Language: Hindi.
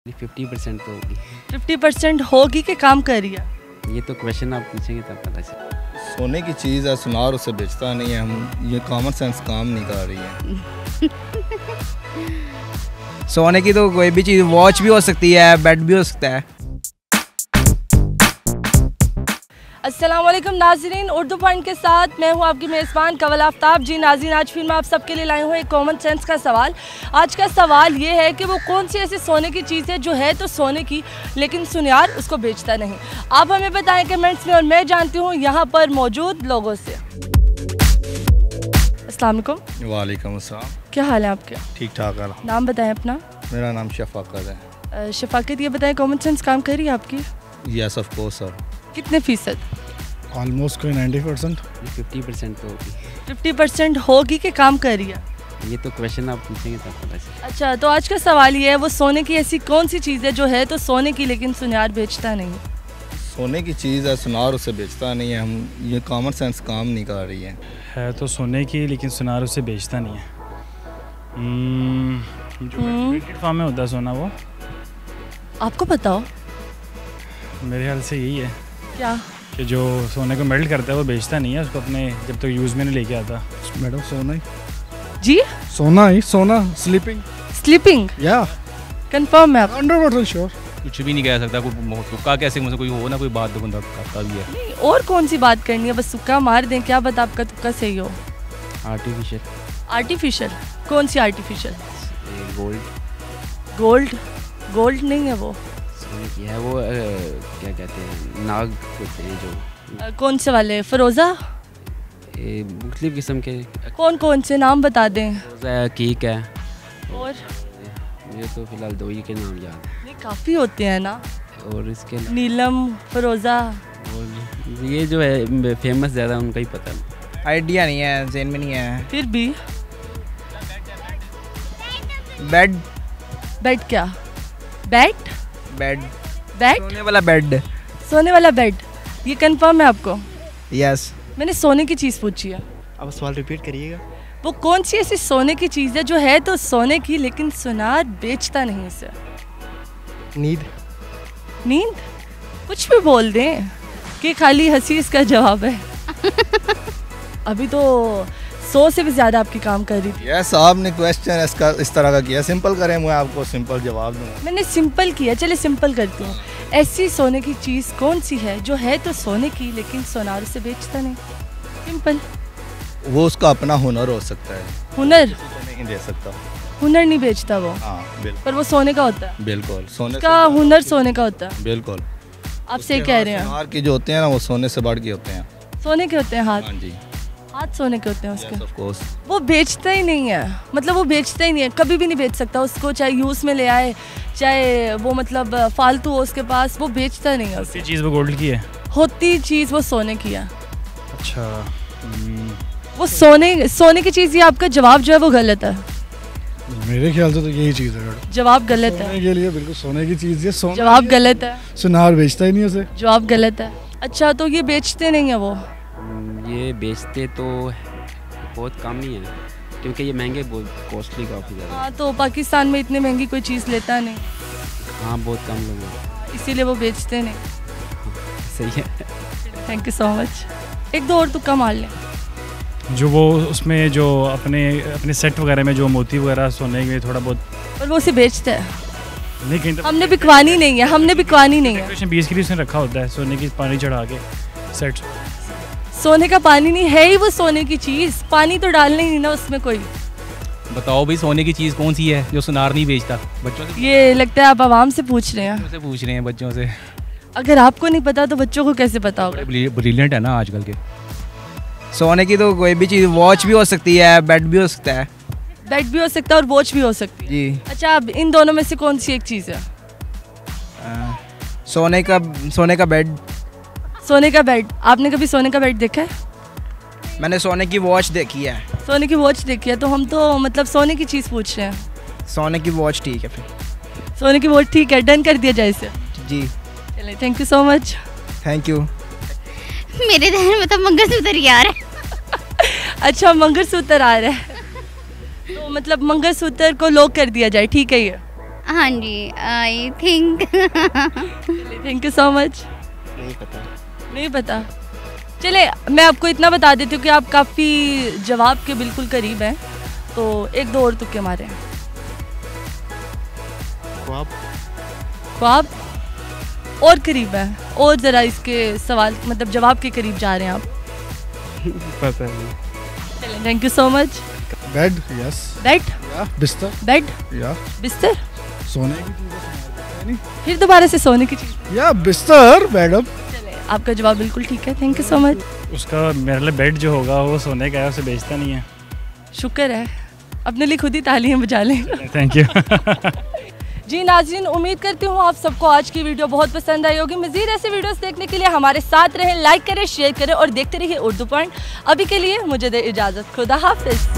50% तो होगी। 50% होगी कि काम कर रही है? ये तो क्वेश्चन आप पूछेंगे तब पता चलेगा। सोने की चीज़ है, सुनार उसे बेचता नहीं है। हम ये कॉमन सेंस काम नहीं कर रही है। सोने की तो कोई भी चीज़, वॉच भी हो सकती है, बेड भी हो सकता है। अस्सलाम वालेकुम नाज़रीन, उर्दू पॉइंट के साथ मैं हूं आपकी मेज़बान कंवल आफ्ताब। जी नाज़रीन, आज फिर मैं आप सबके लिए लाई हूं एक कॉमन सेंस का सवाल। आज का सवाल ये है कि वो कौन सी ऐसी सोने की चीज़ है जो है तो सोने की लेकिन सुनियार उसको बेचता नहीं। आप हमें बताएं कमेंट्स में और मैं जानती हूँ यहाँ पर मौजूद लोगों से। अस्सलाम वालेकुम। वालेकुम अस्सलाम। क्या हाल है आपके? ठीक ठाक है। नाम बताएं अपना। मेरा नाम शफाकत है। शफाकत, ये बताएं कॉमन सेंस काम कर रही है आपकी? Yes of course sir. कितने फ़ीसद? ऑलमोस्ट कोई 90%। 50% तो होगी। 50% होगी कि काम कर रही है? ये तो क्वेश्चन आप पूछेंगे तब पता चलेगा। अच्छा, तो आज का सवाल ये है, वो सोने की ऐसी कौन सी चीज़ है जो है तो सोने की लेकिन सुनियार बेचता नहीं? सोने की चीज़ है, सुनार उसे बेचता नहीं है। हम ये कॉमन सेंस काम नहीं कर रही है तो सोने की लेकिन सुनार उसे बेचता नहीं है। जो लिक्विड फॉर्म में होता है सोना, वो आपको पता हो? मेरे ख्याल से यही है क्या? कि जो सोने को मेल्ट करता है वो बेचता नहीं है, उसको अपने जब तक यूज़ में नहीं लेके आता। मैडम सोना ही, जी सोना स्लीपिंग स्लीपिंग या कंफर्म है आप? 100% श्योर। कुछ भी नहीं कह सकता, कोई सुक्का कैसे मुझे कोई हो ना, कोई बात तो बंदा करता भी है। नहीं, और कौन सी बात करनी है? बस तुक्का मार दें, क्या पता आपका तुक्का सही हो। आर्टिफिशियल। आर्टिफिशियल? कौन सी आर्टिफिशियल? गोल्ड। गोल्ड? गोल्ड नहीं है वो। सोने की है वो, क्या कहते हैं, नाग होते हैं जो। कौन से वाले? फरोज़ा? मुख्तलिफ किस्म के। कौन कौन से नाम बता दें। फरोज़ा, कीक है। और मुझे तो फिलहाल दो ही के नाम याद हैं। नहीं, काफ़ी होते हैं ना। और इसके नीलम, फरोज़ा। और ये जो है फेमस ज़्यादा उनका ही पता नहीं। आइडिया नहीं है, ज़हन में नहीं है। फिर भी बेड। बेड क्या? बेड? Bed bed? सोने वाला बेड। सोने वाला बेड? ये कंफर्म है आपको? यस। मैंने सोने की चीज़ पूछी है। अब सवाल रिपीट करिएगा। वो कौन सी ऐसी सोने की चीज़ है जो है तो सोने की लेकिन सुनार बेचता नहीं उसे? नींद। नींद? कुछ भी बोल दें कि खाली हंसी इसका जवाब है। अभी तो 100 से भी ज़्यादा आपकी काम कर रही थी। यस, आपने क्वेश्चन इसका इस तरह का किया। सिंपल करें, मैं आपको सिंपल जवाब दूँगा। मैंने सिंपल किया, चलिए सिंपल करती हूँ। ऐसी सोने की चीज़ कौन सी है जो है तो सोने की लेकिन सोनार उसे बेचता नहीं? सिंपल। वो उसका अपना हुनर हो सकता है। हुनर? तो नहीं दे सकता। हुनर नहीं बेचता वो? हाँ बिल्कुल। पर वो सोने का होता है? बिल्कुल सोने उसका हुनर सोने का होता है? बिल्कुल। आप सही कह रहे हैं। सुनार के जो होते हैं ना, वो सोने से बढ़ के होते हैं। सोने के होते हैं हाथ? हाँ जी। हाथ सोने के होते हैं उसके? Yes of course. वो बेचता ही नहीं है, मतलब वो बेचता ही नहीं है, कभी भी नहीं बेच सकता उसको, चाहे यूज़ में ले आए, चाहे वो मतलब फालतू हो उसके पास, वो बेचता नहीं है। ये चीज़ वो गोल्ड की है? होती चीज़ वो सोने की है। अच्छा। वो सोने की चीज़, ये आपका जवाब जो है वो गलत है। मेरे ख्याल से तो यही चीज़ है मैडम। जवाब गलत है। सोने के लिए बिल्कुल सोने की चीज़ है। सोना जवाब गलत है। सुनार बेचता ही नहीं उसे। जवाब गलत है। अच्छा, तो ये बेचते नहीं है वो? ये बेचते तो बहुत कम ही है, क्योंकि ये महंगे, बहुत कॉस्टली काफ़ी ज़्यादा। हाँ, तो पाकिस्तान में इतनी महंगी कोई चीज़ लेता नहीं, हाँ बहुत कम लोग हैं। इसीलिए वो बेचते नहीं। सही है। Thank you so much. एक दो और तुक्का मार लें। जो वो उसमें जो अपने सेट वगैरह में जो मोती वगैरह सोने के थोड़ा बहुत, पर वो उसे बेचते हैं। नहीं कहीं तो हमने बिकवानी नहीं है, हमने बिकवानी नहीं है। डेकोरेशन 20 के लिए उसने रखा होता है, सोने की पानी चढ़ा के सेट। सोने का पानी नहीं है ही वो सोने की चीज़, पानी तो डालना ही नहीं ना उसमें कोई। बताओ भाई, सोने की चीज़ कौन सी है जो सुनार नहीं बेचता? बच्चों से ये लगता है आप आवाम से पूछ रहे हैं। पूछ रहे हैं, बच्चों से। अगर आपको नहीं पता तो बच्चों को कैसे पता होगा? ब्रिलियंट है ना आजकल के। सोने की तो कोई भी चीज़, वॉच भी हो सकती है, बेड भी हो सकता है। बेड भी हो सकता है और वॉच भी हो सकती है। जी। अच्छा, अब इन दोनों में से कौन सी एक चीज़ है? सोने का बेड। सोने का बेड? आपने कभी सोने का बेड देखा है? मैंने सोने की वॉच देखी है। सोने की वॉच देखी है, तो हम तो मतलब सोने की चीज़ पूछ रहे हैं। सोने की वॉच ठीक है फिर। सोने की वॉच ठीक है, डन कर दिया जाए इसे। जी। चलिए, thank you so much. Thank you. मेरे ध्यान में तो मंगलसूत्र ही आ रहा है। अच्छा, मंगलसूत्र आ रहा है, तो मतलब मंगलसूत्र को लॉक कर दिया जाए, ठीक है ये? हाँ जी, I think thank you so much. नहीं पता। नहीं पता। चले मैं आपको इतना बता देती हूँ कि आप काफ़ी जवाब के बिल्कुल करीब हैं, तो एक दो और तुक्के मारे हैं। ख्वाब। ख्वाब और करीब है, और ज़रा इसके सवाल मतलब जवाब के करीब जा रहे हैं आप। पता नहीं। चलें, thank you so much. Bed, yes. Bed, या बिस्तर, बेड, या बिस्तर, सोने की चीज़ है। फिर दोबारा से सोने की चीज़। या बिस्तर, मैडम। चले, आपका जवाब बिल्कुल ठीक है, थैंक यू सो मच। उसका मेरे लिए बेड जो होगा वो सोने का है, उसे बेचता नहीं है। शुक्र है, अपने लिए खुद ही तालियां बजा लें। Thank you. जी नाज़रीन, उम्मीद करती हूँ आप सबको आज की वीडियो बहुत पसंद आई होगी। मज़ीद ऐसे वीडियोस देखने के लिए हमारे साथ रहें, लाइक करें, शेयर करें और देखते रहिए उर्दू पॉइंट। अभी के लिए मुझे दे इजाज़त, खुदा हाफिज़।